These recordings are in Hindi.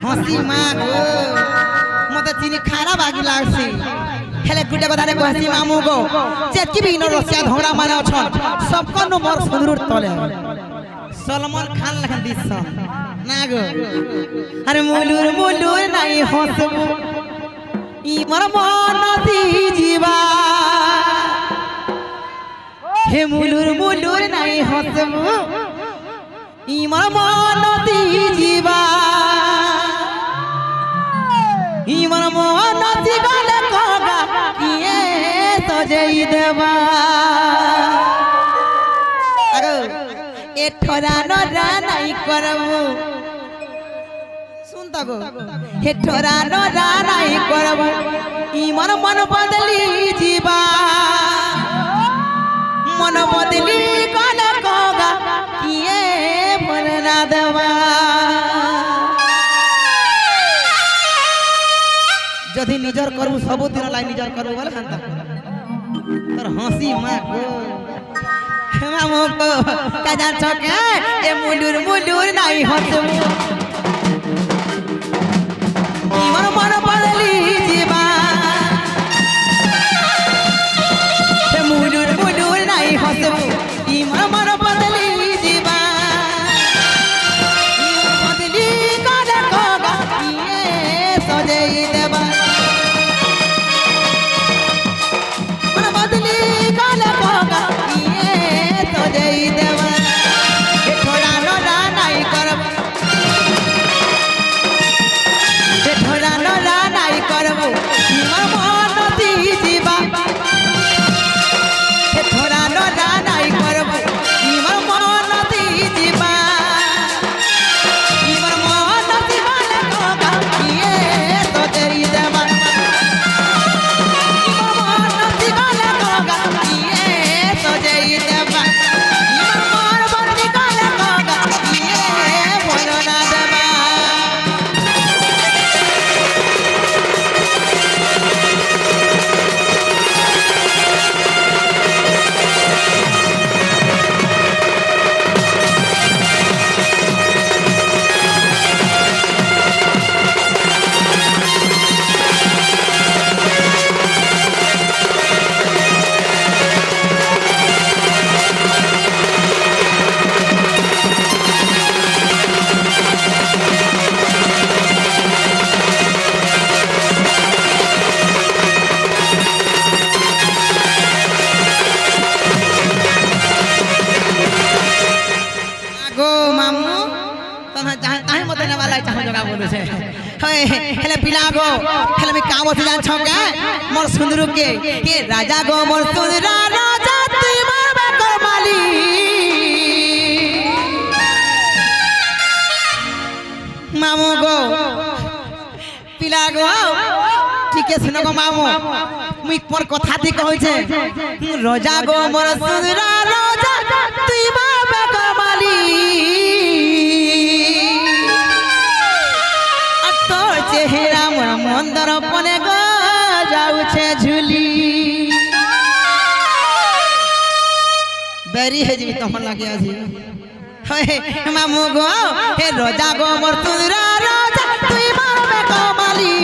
हसी माँ गो मत चीनी खाना बाकी लागसी हेले गुटे बताने को हसी मामू को जेतकी भी इनो रसिया धोरा माने अछन सबको नो मोर सुंदर तले सलमान खान लखन दिस ना गो अरे मुलुर मुलुर नाही हसबु ई मोर मन दी जीवा हे मुलुर मुलुर नाही हसबु ई मोर मन दी जीवा ई मोर मन दी गले कोगा किए सजई देवा अगो ए ठोरा नरा नाही करबु सुन तगो हे ठोरा नरा नाही करबु ई मोर मन बदली जीवा मन बदली गले कोगा किए भरना देवा जदि निजर करबू सब दिन लाई निजर करबू बोले हंता तोर हंसी मां को मामो को काजा छके ए मुलुर मुलुर नाही हसबू ई मन मन बदली जीवा ए मुलुर मुलुर नाही हसबू ई मन मन बदली जीवा ई बदली काले कोगा ये सजई देवा हेले पिला गो हेले मी काम होते जान छके मोर सुंदर के राजा गो मोर सुंदरा राजा तुई मारबे कर माली मामू गो पिला गो ठीक है सुनो गो मामू मुई मोर कथा थी कहै छे राजा गो मोर सुंदरा राजा तुई मारबे कर माली चेहरा मोर मंदर पने गो जाऊ छे झुली बेरी है जी तमन लागे आजी हे मामू गो हे राजा गो मोर सुंदरा राजा तुई मारबे कमाली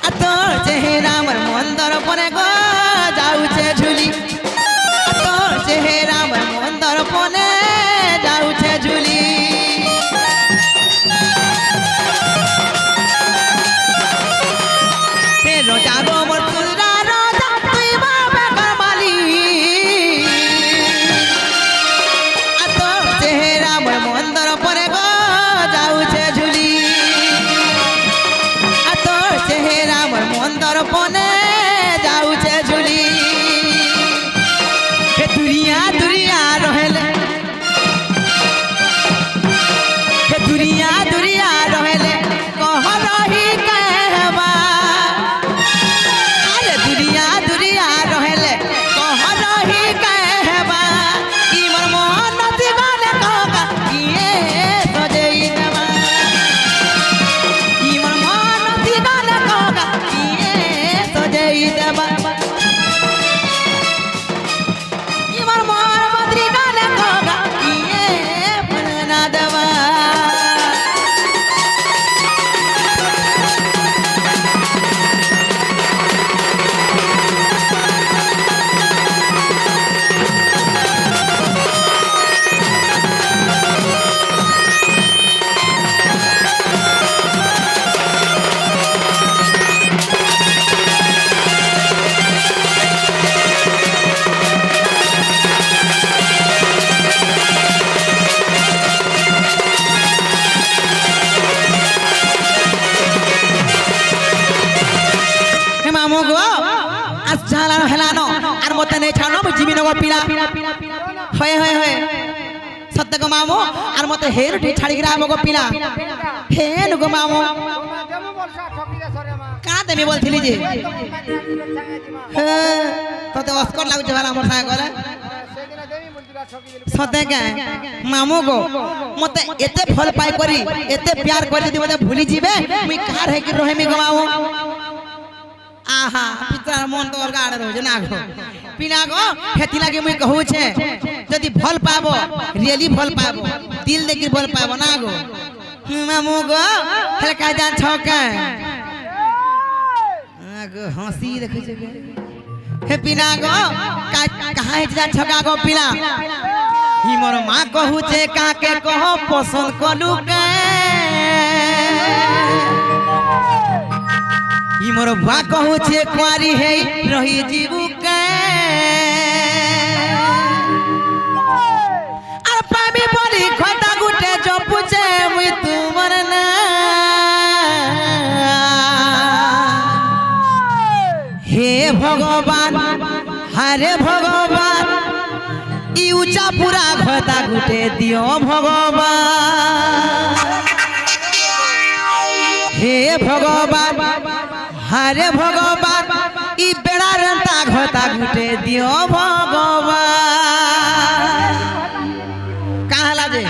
आ तोर चेहरा मोर मंदर पने गो जाऊ छे झुली आ तोर चेहरा मोर मंदर पने उठे झूली रोजा गो मोर सुंदरा राजा तुई मारबे कर माली जीवी नगो पिला होय होय होय सत्य गो मामो और मते हेर ठी छाड़ी गिरा मगो पिला हेन गो मामो का देमी बोलथिली जे तो अस्कर लागु जवाला हमर साय करे सत्य के मामो गो मते एते फल पाई करी एते प्यार करी जदी मते भूली जीवे मुई कार है कि रहे मी गो मामो आहा पिता मन तो गाड़ रहो ना गो पिला गो खेती लागे मुई कहू छे जदी फल पाबो रियली फल पाबो दिल देखि फल पाबो ना गो मामू गो हेले का जान छके गो हंसी देखै छै हे पिला गो कहां है जान छका गो पिला ही मोर मां कहू छे का के कहो पसंद कलू के ई मोर बा कहू छे कुआरी है रही जीवू के আর পাবি বলি কথা গুটে জপুছে মুই তোমার না হে ভগবান হরে ভগবান ই উচা পুরা কথা গুটে দিও ভগবান হে ভগবান हरे भगवान ई बेड़ा रंता घटा घुटे दियो भगवान कहला जे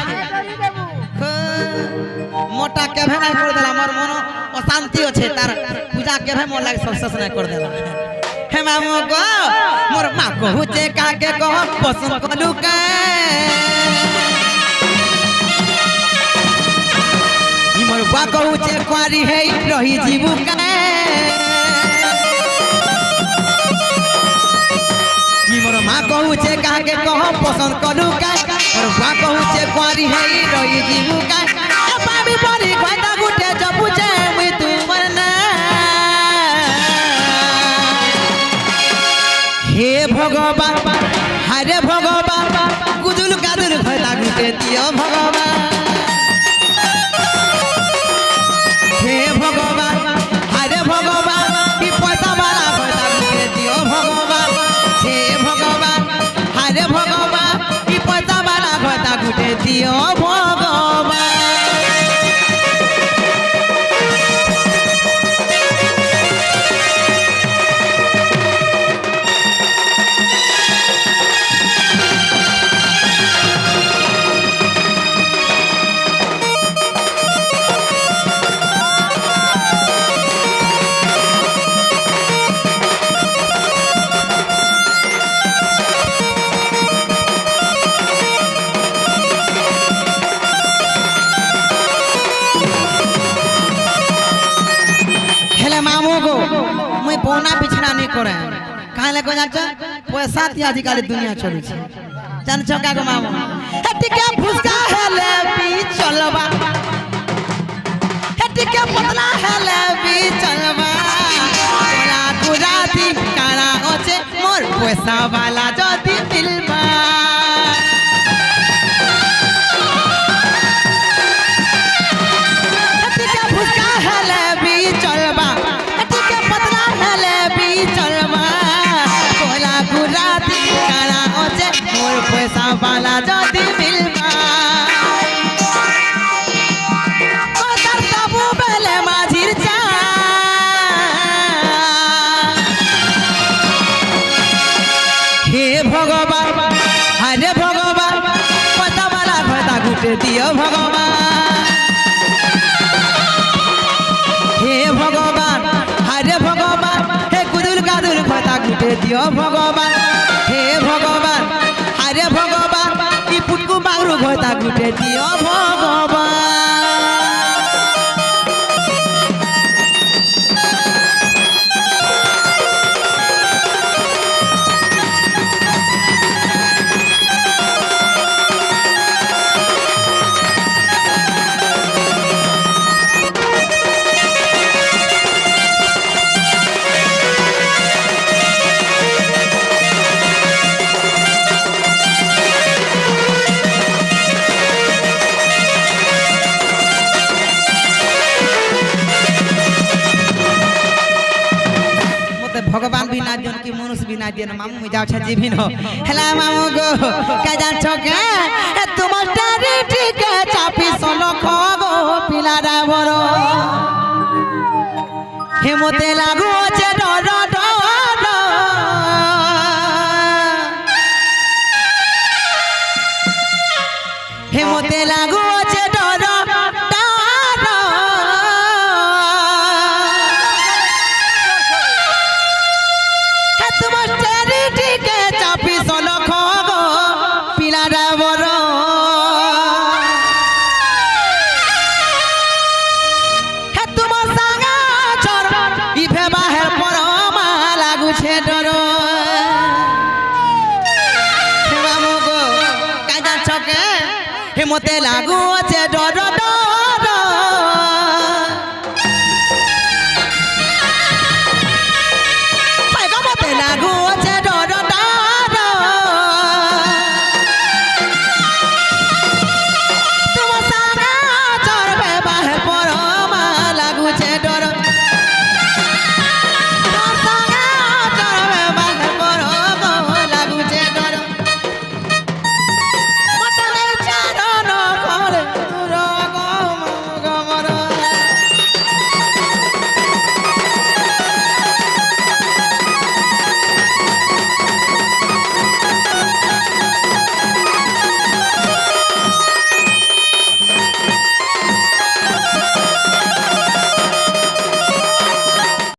मोटा केभे नहीं कर देला मोर मन अशांति अछि तार पूजा केभे मोर लाग सक्सेस नहीं कर देला हे मामू गो मोर मां कहू जे का के कह पसंद कलू के ई मोर बा कहू जे कुआरी है रही जीवू के मोर मां कहू छे का के कह पसंद करू का मोर बा कहू छे कुआरी है रही जीवू का ए पाबी बड़ी घटा गुटे जबू छे मुई तुमर ना हे भगवान हरे भगवान गुजुल कादुल घटा गुटे दियो भगवान हे भगवान हरे भगवान की पैसा वाला घटा गुटे दियो भगवान हे भगवान हरे भगवान की पैसा वाला घटा गुटे दियो भगवान बोना बिछना नहीं करे कहां ले को जाच पैसा ती आजकल दुनिया चली छे जान छका गो मामू हटिके फुसका हेले भी चलबा हटिके पतला हेले भी चलबा तोरा गुराती काला ओचे मोर पैसा वाला जदी दिलबा हटिके फुसका हेले भी चलबा पैसा वाला जदी मिलबा कोतर तबु बेले माझिर चा हे भगवान हरे भगवान पैसा वाला घटा गुटे दियो भगवान हे भगवान हरे भगवान हे कुदुल कादुल घटा गुटे दियो भगवान हे भगवान हरे भगवान की पुटकू बागरू घटा गुटे दियो भगवान না দিয়ে না মামু যাও ছা জিবি ন হেলা মামু গো কা জানছ কে তোমার টারি ঠিকে চাপি সলখ গো পিলারা বড় হেমতে লাগু আছে ডর ডর হেমতে লাগু আছে ডর ডর হে তোমার চ্যারিটিকে চাপি সলখ গো পিলারা বড় হে তোমার সাঙ্গা চর ইভে বাহের পর মা লাগুছে ডর হে মামু গো কাজা ছকে হেমতে লাগু আছে ডর ডর